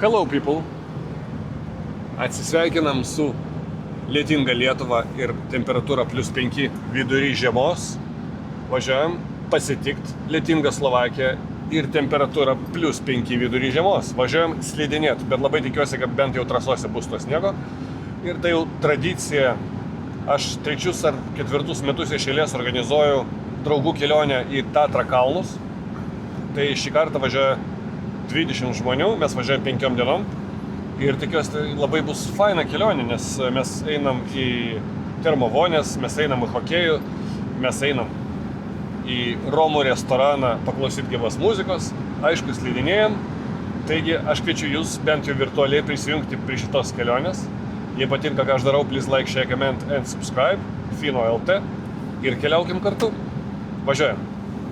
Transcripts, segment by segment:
Hello people. Atsisveikinam su lietinga Lietuva ir temperatūra +5 vidury žiemos. Važiuojam pasitikt lietingą Slovakiją ir temperatūra +5 vidury žiemos. Važiuojam slidinėt, bet labai tikiuosi, kad bent jau trasose bus to sniego. Ir tai jau tradicija. Aš 3 ar 4 metus iš eilės organizuoju draugų kelionę į Tatra kalnus. Tai šį kartą važiuoja 20 žmonių, mes važiuojam 5 dienom. Ir tikiuosi, tai labai bus faina kelionė, nes mes einam į termovonės, mes einam į hokėjų, mes einam į Romų restoraną paklausyti gyvos muzikos, aišku, slidinėjam. Taigi aš kviečiu jūs bent jau virtualiai prisijungti prie šitos kelionės. Jei patinka, ką aš darau, please like, share, comment and subscribe, Fino.lt ir keliaukim kartu. Važiuojam.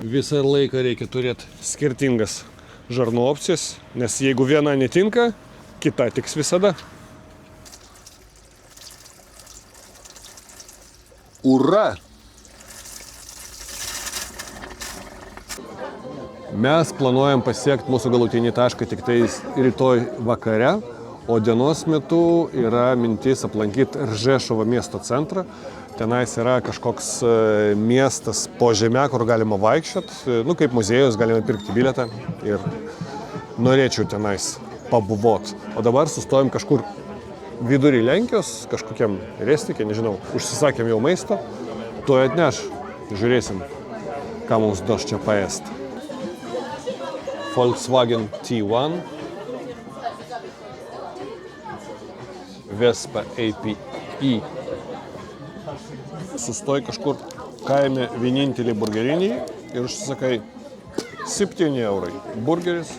Visą laiką reikia turėti skirtingas žarnų opcijas, nes jeigu viena netinka, kita tiks visada. Ura! Mes planuojam pasiekti mūsų galutinį tašką tik tai rytoj vakare, o dienos metu yra mintis aplankyti Ržešovo miesto centrą. Tenais yra kažkoks miestas po žeme, kur galima vaikščioti, kaip muziejus, galima pirkti bilietą ir norėčiau tenais pabuvot. O dabar sustojom kažkur vidury Lenkijos, kažkokiam restikė, nežinau, užsisakėm jau maisto, to atneš, žiūrėsim, ką mums duos čia paėst. Volkswagen T1, Vespa APE. Sustoj kažkur kaime vienintelį burgerinį ir užsisakai 7 eurai. Burgeris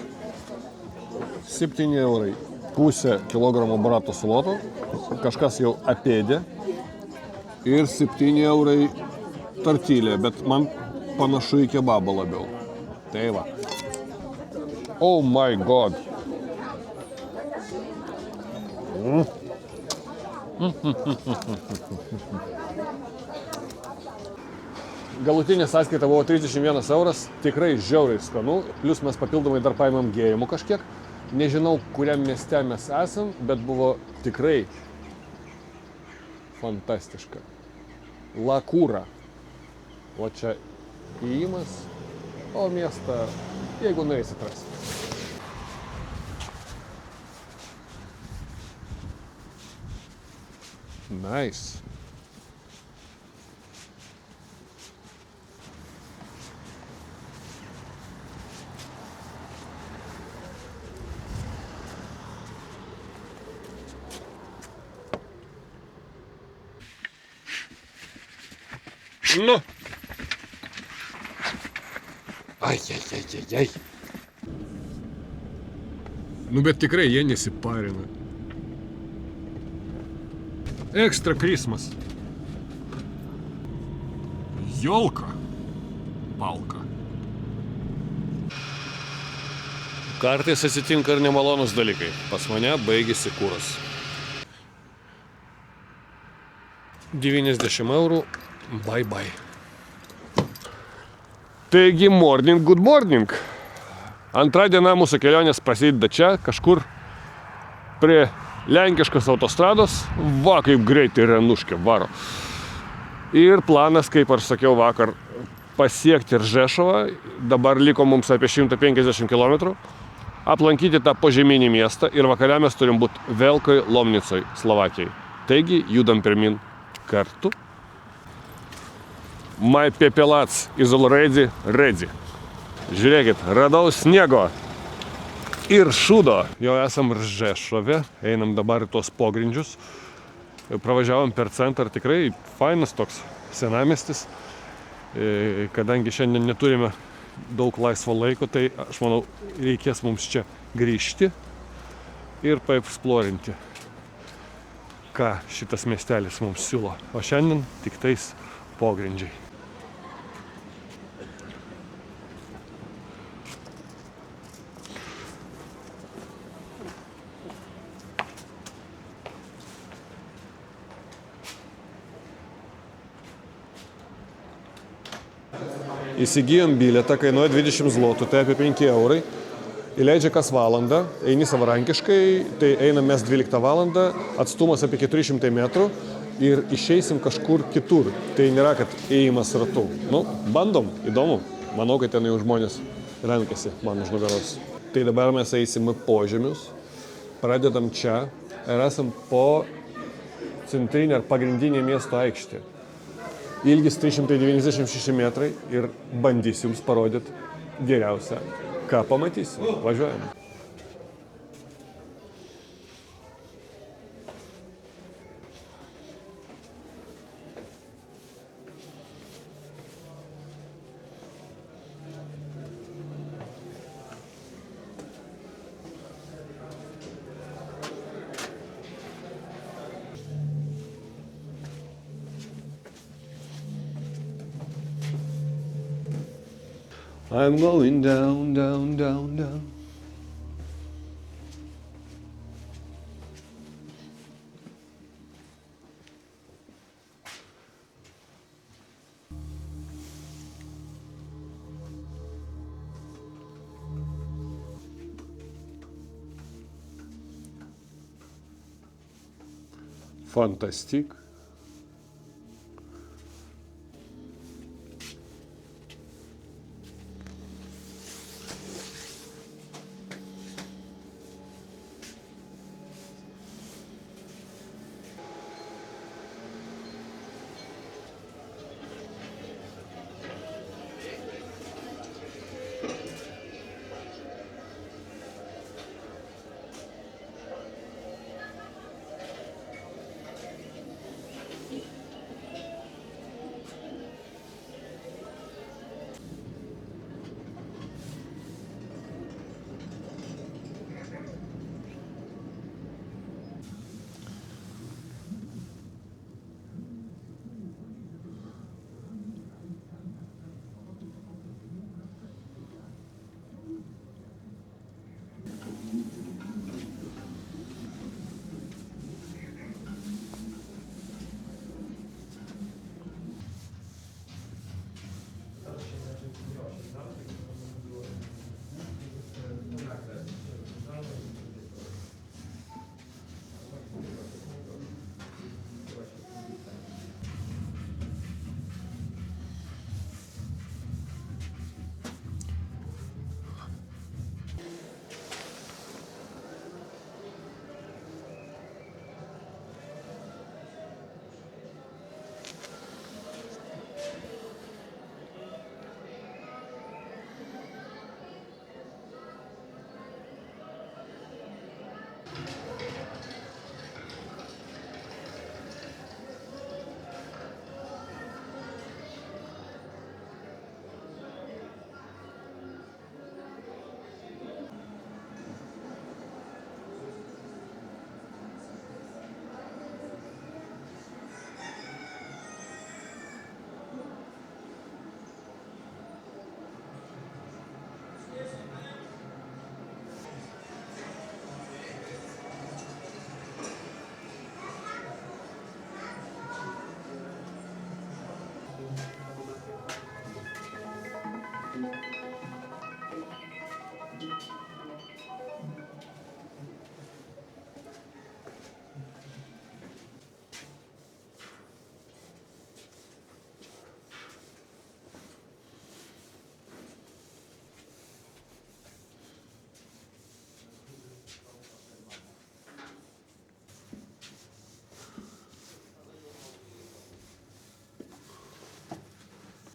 7 eurai. Pusę kilogramo barato salotų, kažkas jau apėdė ir 7 eurai tortilė, bet man panašu į kebabą labiau. Tai va. Oh my god. Galutinė sąskaita buvo 31 euras, tikrai žiauriai skanu, plius mes papildomai dar paimam gėrimų kažkiek. Nežinau, kuriam mieste mes esam, bet buvo tikrai fantastiška. Lakūra. O čia įėjimas, o miestą, jeigu nueisit rasi. Nice. Nu. Ai. Nu, bet tikrai jie nesiparina. Ekstra Christmas. Jolka. Palka. Kartais atsitinka ir nemalonus dalykai. Pas mane baigėsi kuras. 90 eurų. Bye bye. Taigi, morning, good morning. Antra diena mūsų kelionės prasideda čia, kažkur prie lenkiškos autostrados. Va, kaip greitai Renuškė varo. Ir planas, kaip aš sakiau vakar, pasiekti Ržešovą. Dabar liko mums apie 150 km. Aplankyti tą požeminį miestą ir vakare mes turim būti Velkoj Lomnicoj, Slovakijai. Taigi, judam pirmin kartu. My pepelats is already ready. Žiūrėkit, radau sniego ir šūdo. Jau esam Ržešove, einam dabar į tuos pogrindžius. Pravažiavom per centrą, tikrai fainas toks senamiestis. Kadangi šiandien neturime daug laisvo laiko, tai aš manau, reikės mums čia grįžti ir paeksplorinti, ką šitas miestelis mums siūlo. O šiandien tik tais pogrindžiai. Įsigijom bilietą, kainuoja 20 zlotų, tai apie 5 eurai. įleidžia kas valandą, eini savarankiškai, tai einam mes 12 valandą, atstumas apie 400 metrų ir išeisim kažkur kitur. Tai nėra, kad ėjimas ratu. Nu, bandom, įdomu. Manau, kad ten jau žmonės renkasi man už nugaros. Tai dabar mes eisim požemius, pradedam čia ir esam po centrinė ar pagrindinė miesto aikštė. Ilgis 396 metrai ir bandysiu jums parodyti geriausią, ką pamatysim. Važiuojam. I'm going down, down, down, down. Fantastic.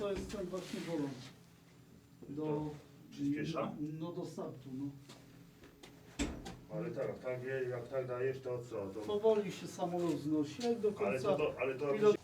To jest ten właśnie wolą. Przyspiesza? No do startu, no. Ale tak, jak tak dajesz, to co? To... Powoli się samolot znosi, jak do końca. Ale to pilot...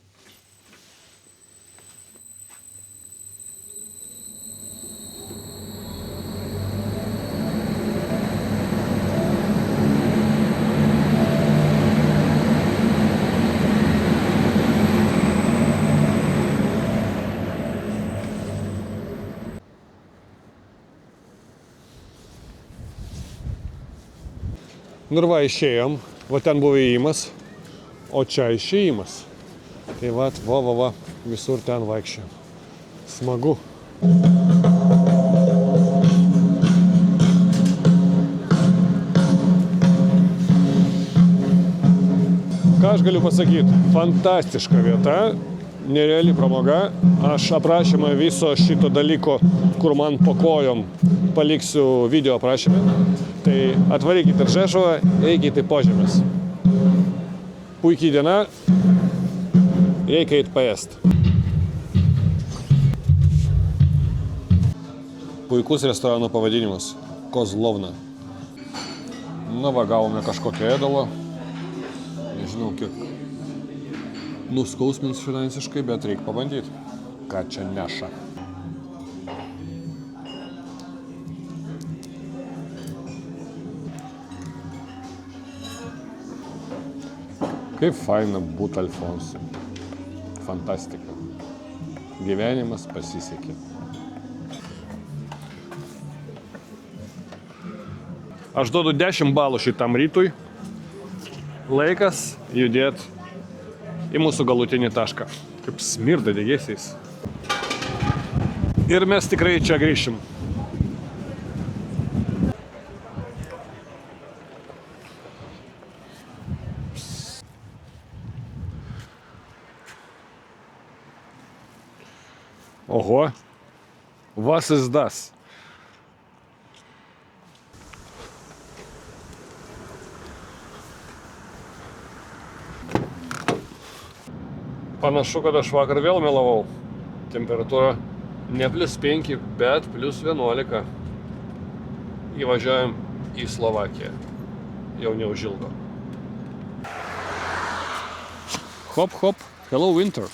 Nu ir va, išėjom, va ten buvo įėjimas, o čia išėjimas. Tai va, visur ten vaikščiojom. Smagu. Ką aš galiu pasakyti? Fantastiška vieta, nereali pramoga. Aš aprašymą viso šito dalyko, kur man po kojom, paliksiu video aprašymę. Tai atvarykite į Žešovą, eikite į Požemės. Puikiai diena, reikia eit paėst. Puikus restorano pavadinimas – Kozlovna. Na va, gavome kažkokio ėdalo. Nežinau, kiek nuskausmins finansiškai, bet reikia pabandyti, ką čia neša. Kaip faina būt Alfonsui. Fantastika. Gyvenimas pasisekė. Aš duodu 10 balų šitam rytui. Laikas judėti į mūsų galutinį tašką. Kaip smirda degėsiais. Ir mes tikrai čia grįšim. Oho, was ist das? Panašu, kad aš vakar vėl melavau. Temperatūra ne +5, bet +11. Įvažiuojam į Slovakiją. Jau neužilgo. Hop, hop, hello winter.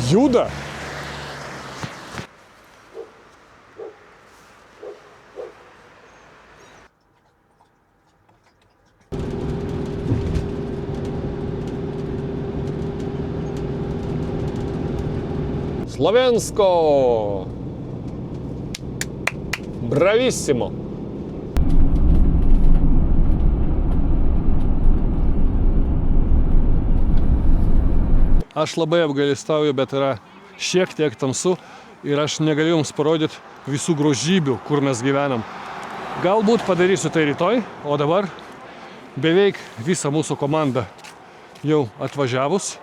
Juda! Slovensko! Bravissimo! Aš labai apgailestauju, bet yra šiek tiek tamsu ir aš negaliu jums parodyti visų grožybių, kur mes gyvenam. Galbūt padarysiu tai rytoj, o dabar beveik visa mūsų komanda jau atvažiavus.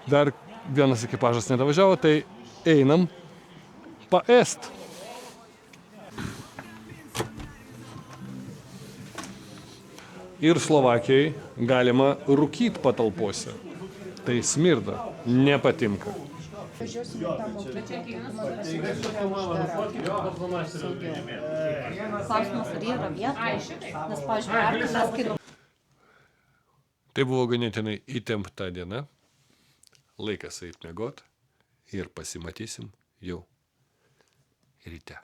Dar vienas ekipažas nedavažiavo, tai einam paėst. Ir Slovakijai galima rūkyt patalpose. Tai smirda, nepatinka. Tai buvo ganėtinai įtempta diena. Laikas eit miegot ir pasimatysim jau ryte.